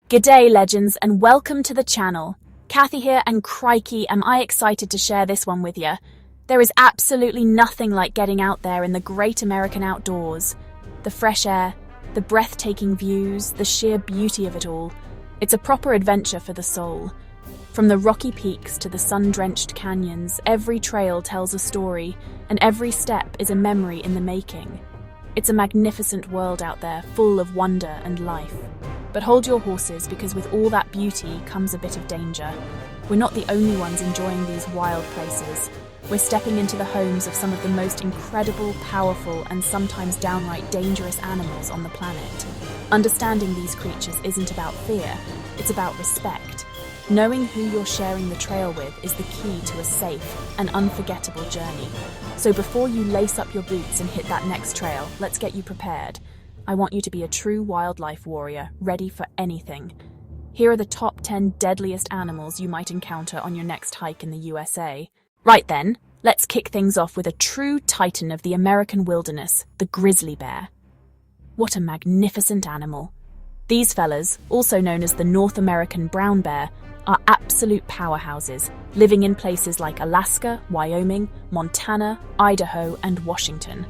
G'day legends and welcome to the channel. Kathy here and crikey am I excited to share this one with you. There is absolutely nothing like getting out there in the great American outdoors. The fresh air, the breathtaking views, the sheer beauty of it all. It's a proper adventure for the soul. From the rocky peaks to the sun-drenched canyons, every trail tells a story and every step is a memory in the making. It's a magnificent world out there, full of wonder and life. But hold your horses, because with all that beauty comes a bit of danger. We're not the only ones enjoying these wild places. We're stepping into the homes of some of the most incredible, powerful, and sometimes downright dangerous animals on the planet. Understanding these creatures isn't about fear, it's about respect. Knowing who you're sharing the trail with is the key to a safe and unforgettable journey. So before you lace up your boots and hit that next trail, let's get you prepared. I want you to be a true wildlife warrior, ready for anything. Here are the top 10 deadliest animals you might encounter on your next hike in the USA. Right then, let's kick things off with a true titan of the American wilderness, the grizzly bear. What a magnificent animal. These fellas, also known as the North American brown bear, are absolute powerhouses, living in places like Alaska, Wyoming, Montana, Idaho, and Washington.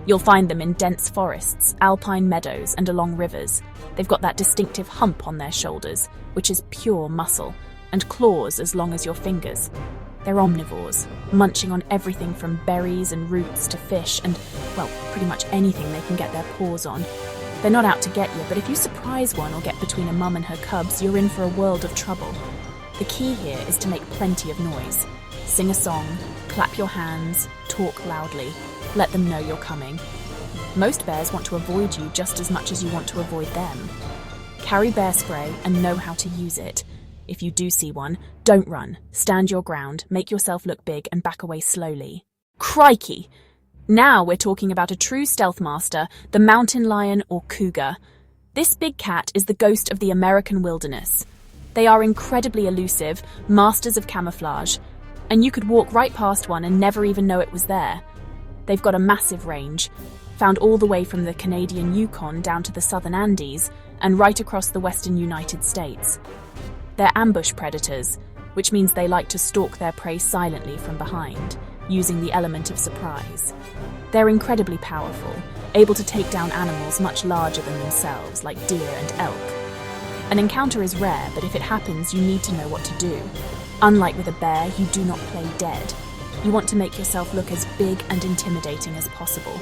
You'll find them in dense forests, alpine meadows, and along rivers. They've got that distinctive hump on their shoulders, which is pure muscle, and claws as long as your fingers. They're omnivores, munching on everything from berries and roots to fish and, well, pretty much anything they can get their paws on. They're not out to get you, but if you surprise one or get between a mum and her cubs, you're in for a world of trouble. The key here is to make plenty of noise. Sing a song, clap your hands, talk loudly. Let them know you're coming. Most bears want to avoid you just as much as you want to avoid them. Carry bear spray and know how to use it. If you do see one, don't run. Stand your ground, make yourself look big, and back away slowly. Crikey! Now we're talking about a true stealth master, the mountain lion or cougar. This big cat is the ghost of the American wilderness. They are incredibly elusive, masters of camouflage, and you could walk right past one and never even know it was there. They've got a massive range, found all the way from the Canadian Yukon down to the southern Andes and right across the western United States. They're ambush predators, which means they like to stalk their prey silently from behind, using the element of surprise. They're incredibly powerful, able to take down animals much larger than themselves, like deer and elk. An encounter is rare, but if it happens, you need to know what to do. Unlike with a bear, you do not play dead. You want to make yourself look as big and intimidating as possible.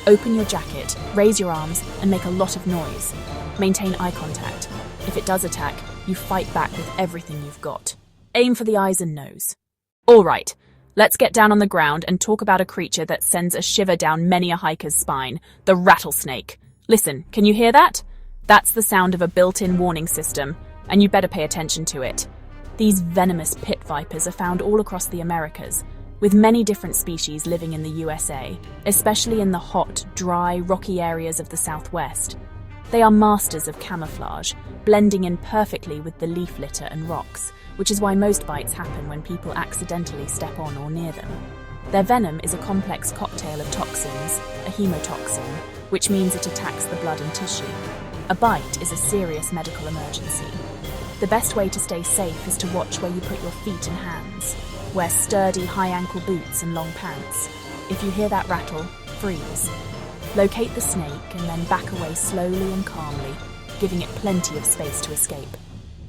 Open your jacket, raise your arms, and make a lot of noise. Maintain eye contact. If it does attack, you fight back with everything you've got. Aim for the eyes and nose. All right, let's get down on the ground and talk about a creature that sends a shiver down many a hiker's spine, the rattlesnake. Listen, can you hear that? That's the sound of a built-in warning system, and you'd better pay attention to it. These venomous pit vipers are found all across the Americas, with many different species living in the USA, especially in the hot, dry, rocky areas of the Southwest. They are masters of camouflage, blending in perfectly with the leaf litter and rocks, which is why most bites happen when people accidentally step on or near them. Their venom is a complex cocktail of toxins, a hemotoxin, which means it attacks the blood and tissue. A bite is a serious medical emergency. The best way to stay safe is to watch where you put your feet and hands. Wear sturdy, high-ankle boots and long pants. If you hear that rattle, freeze. Locate the snake and then back away slowly and calmly, giving it plenty of space to escape.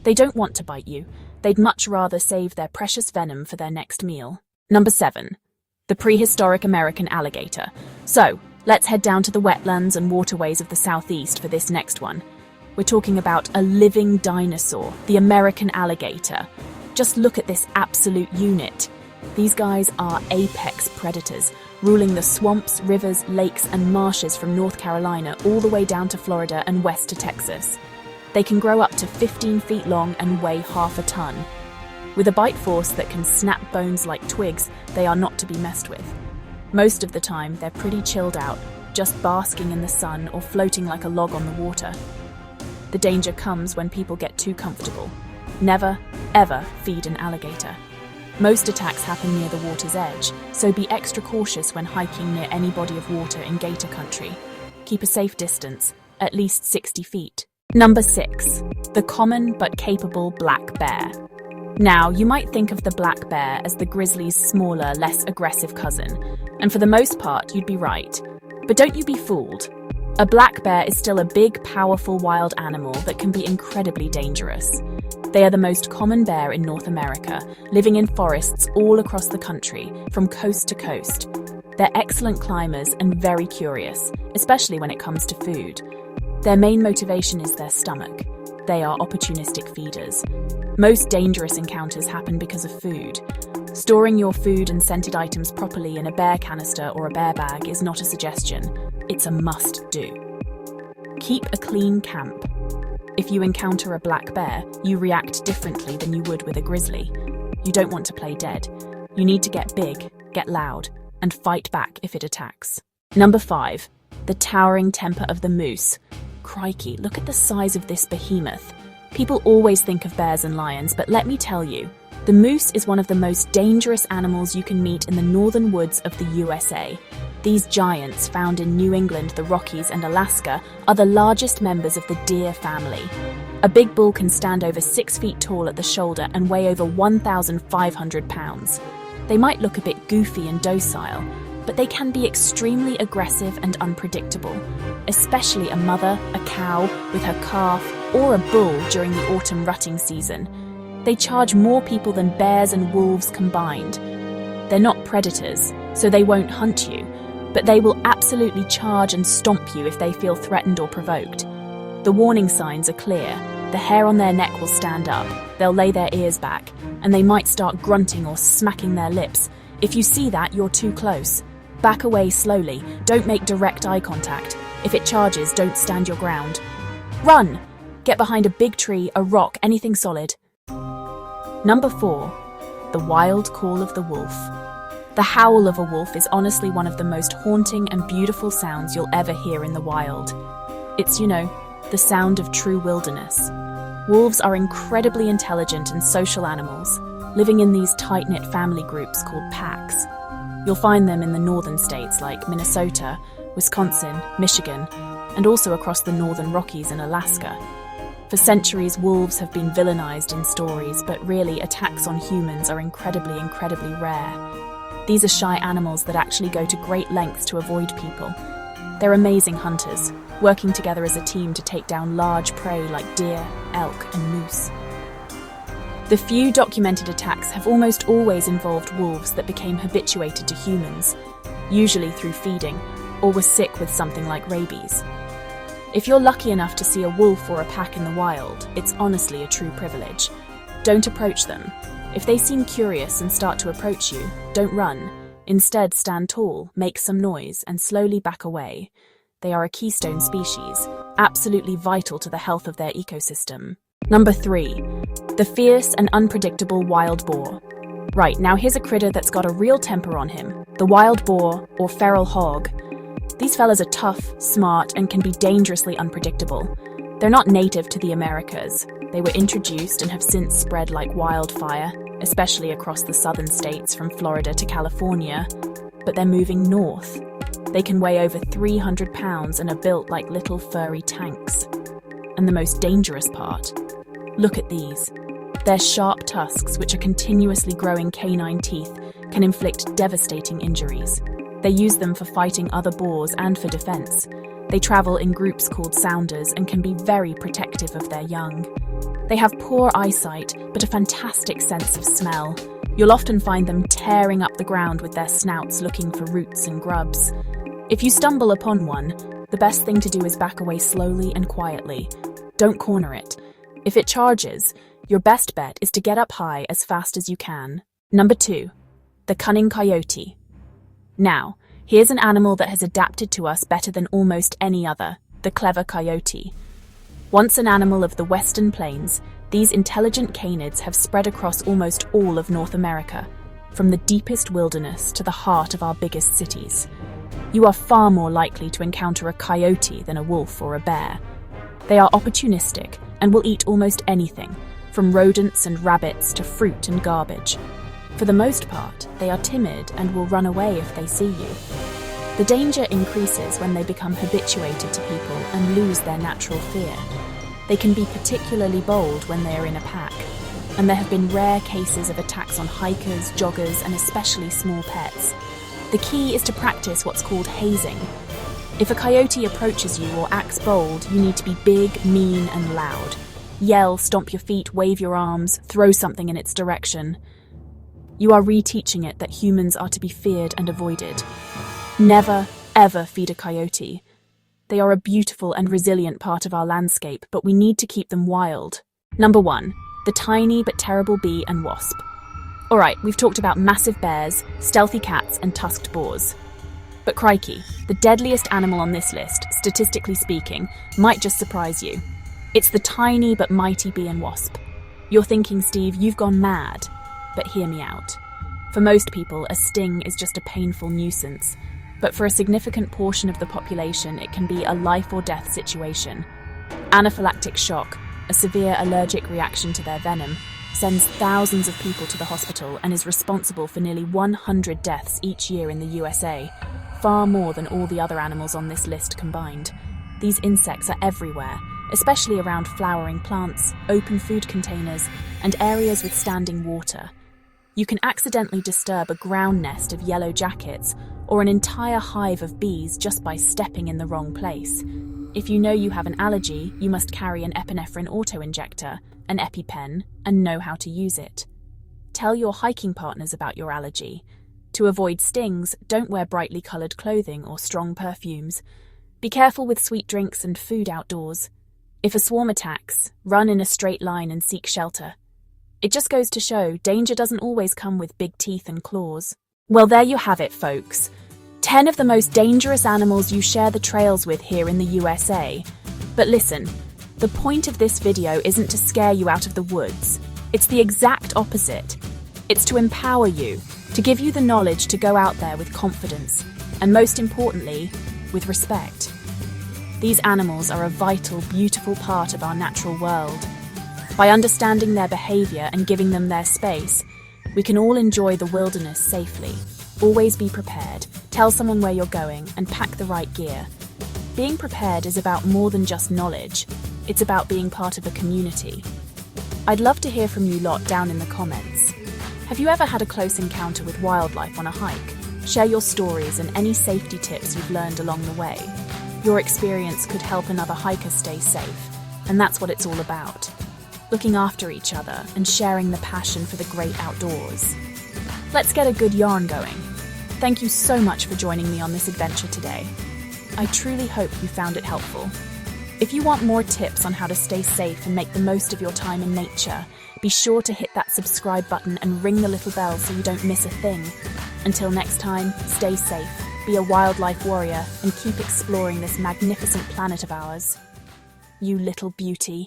They don't want to bite you. They'd much rather save their precious venom for their next meal. Number 7. The prehistoric American alligator. So, let's head down to the wetlands and waterways of the Southeast for this next one. We're talking about a living dinosaur, the American alligator. Just look at this absolute unit. These guys are apex predators, ruling the swamps, rivers, lakes, and marshes from North Carolina all the way down to Florida and west to Texas. They can grow up to 15 feet long and weigh half a ton. With a bite force that can snap bones like twigs, they are not to be messed with. Most of the time, they're pretty chilled out, just basking in the sun or floating like a log on the water. The danger comes when people get too comfortable. Never, ever feed an alligator. Most attacks happen near the water's edge, so be extra cautious when hiking near any body of water in gator country. Keep a safe distance, at least 60 feet. Number 6. The common but capable black bear. Now, you might think of the black bear as the grizzly's smaller, less aggressive cousin, and for the most part, you'd be right. But don't you be fooled. A black bear is still a big, powerful wild animal that can be incredibly dangerous. They are the most common bear in North America, living in forests all across the country, from coast to coast. They're excellent climbers and very curious, especially when it comes to food. Their main motivation is their stomach. They are opportunistic feeders. Most dangerous encounters happen because of food. Storing your food and scented items properly in a bear canister or a bear bag is not a suggestion. It's a must-do. Keep a clean camp. If you encounter a black bear, you react differently than you would with a grizzly. You don't want to play dead. You need to get big, get loud, and fight back if it attacks. Number 5. The towering temper of the moose. Crikey, look at the size of this behemoth. People always think of bears and lions, but let me tell you, the moose is one of the most dangerous animals you can meet in the northern woods of the USA. These giants, found in New England, the Rockies, and Alaska, are the largest members of the deer family. A big bull can stand over 6 feet tall at the shoulder and weigh over 1,500 pounds. They might look a bit goofy and docile, but they can be extremely aggressive and unpredictable, especially a mother, a cow with her calf, or a bull during the autumn rutting season. They charge more people than bears and wolves combined. They're not predators, so they won't hunt you, but they will absolutely charge and stomp you if they feel threatened or provoked. The warning signs are clear. The hair on their neck will stand up, they'll lay their ears back, and they might start grunting or smacking their lips. If you see that, you're too close. Back away slowly, don't make direct eye contact. If it charges, don't stand your ground. Run! Get behind a big tree, a rock, anything solid. Number 4. The wild call of the wolf. The howl of a wolf is honestly one of the most haunting and beautiful sounds you'll ever hear in the wild. It's, the sound of true wilderness. Wolves are incredibly intelligent and social animals, living in these tight-knit family groups called packs. You'll find them in the northern states like Minnesota, Wisconsin, Michigan, and also across the northern Rockies and Alaska. For centuries, wolves have been villainized in stories, but really, attacks on humans are incredibly rare. These are shy animals that actually go to great lengths to avoid people. They're amazing hunters, working together as a team to take down large prey like deer, elk, and moose. The few documented attacks have almost always involved wolves that became habituated to humans, usually through feeding, or were sick with something like rabies. If you're lucky enough to see a wolf or a pack in the wild, it's honestly a true privilege. Don't approach them. If they seem curious and start to approach you, don't run. Instead, stand tall, make some noise, and slowly back away. They are a keystone species, absolutely vital to the health of their ecosystem. Number 3. The fierce and unpredictable wild boar. Right, now here's a critter that's got a real temper on him. The wild boar, or feral hog. These fellas are tough, smart, and can be dangerously unpredictable. They're not native to the Americas. They were introduced and have since spread like wildfire, especially across the southern states from Florida to California. But they're moving north. They can weigh over 300 pounds and are built like little furry tanks. And the most dangerous part? Look at these. Their sharp tusks, which are continuously growing canine teeth, can inflict devastating injuries. They use them for fighting other boars and for defense. They travel in groups called sounders and can be very protective of their young. They have poor eyesight, but a fantastic sense of smell. You'll often find them tearing up the ground with their snouts looking for roots and grubs. If you stumble upon one, the best thing to do is back away slowly and quietly. Don't corner it. If it charges, your best bet is to get up high as fast as you can. Number 2. The cunning coyote. Now, here's an animal that has adapted to us better than almost any other, the clever coyote. Once an animal of the western plains, these intelligent canids have spread across almost all of North America, from the deepest wilderness to the heart of our biggest cities. You are far more likely to encounter a coyote than a wolf or a bear. They are opportunistic and will eat almost anything, from rodents and rabbits to fruit and garbage. For the most part, they are timid and will run away if they see you. The danger increases when they become habituated to people and lose their natural fear. They can be particularly bold when they are in a pack, and there have been rare cases of attacks on hikers, joggers, and especially small pets. The key is to practice what's called hazing. If a coyote approaches you or acts bold, you need to be big, mean, and loud. Yell, stomp your feet, wave your arms, throw something in its direction. You are reteaching it that humans are to be feared and avoided. Never, ever feed a coyote. They are a beautiful and resilient part of our landscape, but we need to keep them wild. Number 1. The tiny but terrible bee and wasp. Alright, we've talked about massive bears, stealthy cats, and tusked boars. But crikey, the deadliest animal on this list, statistically speaking, might just surprise you. It's the tiny but mighty bee and wasp. You're thinking, Steve, you've gone mad. But hear me out. For most people, a sting is just a painful nuisance. But for a significant portion of the population, it can be a life or death situation. Anaphylactic shock, a severe allergic reaction to their venom, sends thousands of people to the hospital and is responsible for nearly 100 deaths each year in the USA, far more than all the other animals on this list combined. These insects are everywhere, especially around flowering plants, open food containers, and areas with standing water. You can accidentally disturb a ground nest of yellow jackets or an entire hive of bees just by stepping in the wrong place. If you know you have an allergy, you must carry an epinephrine auto-injector, an EpiPen, and know how to use it. Tell your hiking partners about your allergy. To avoid stings, don't wear brightly coloured clothing or strong perfumes. Be careful with sweet drinks and food outdoors. If a swarm attacks, run in a straight line and seek shelter. It just goes to show danger doesn't always come with big teeth and claws. Well, there you have it, folks. 10 of the most dangerous animals you share the trails with here in the USA. But listen, the point of this video isn't to scare you out of the woods. It's the exact opposite. It's to empower you, to give you the knowledge to go out there with confidence, and most importantly, with respect. These animals are a vital, beautiful part of our natural world. By understanding their behavior and giving them their space, we can all enjoy the wilderness safely. Always be prepared, tell someone where you're going, and pack the right gear. Being prepared is about more than just knowledge. It's about being part of a community. I'd love to hear from you lot down in the comments. Have you ever had a close encounter with wildlife on a hike? Share your stories and any safety tips you've learned along the way. Your experience could help another hiker stay safe, and that's what it's all about. Looking after each other and sharing the passion for the great outdoors. Let's get a good yarn going. Thank you so much for joining me on this adventure today. I truly hope you found it helpful. If you want more tips on how to stay safe and make the most of your time in nature, be sure to hit that subscribe button and ring the little bell so you don't miss a thing. Until next time, stay safe, be a wildlife warrior, and keep exploring this magnificent planet of ours. You little beauty.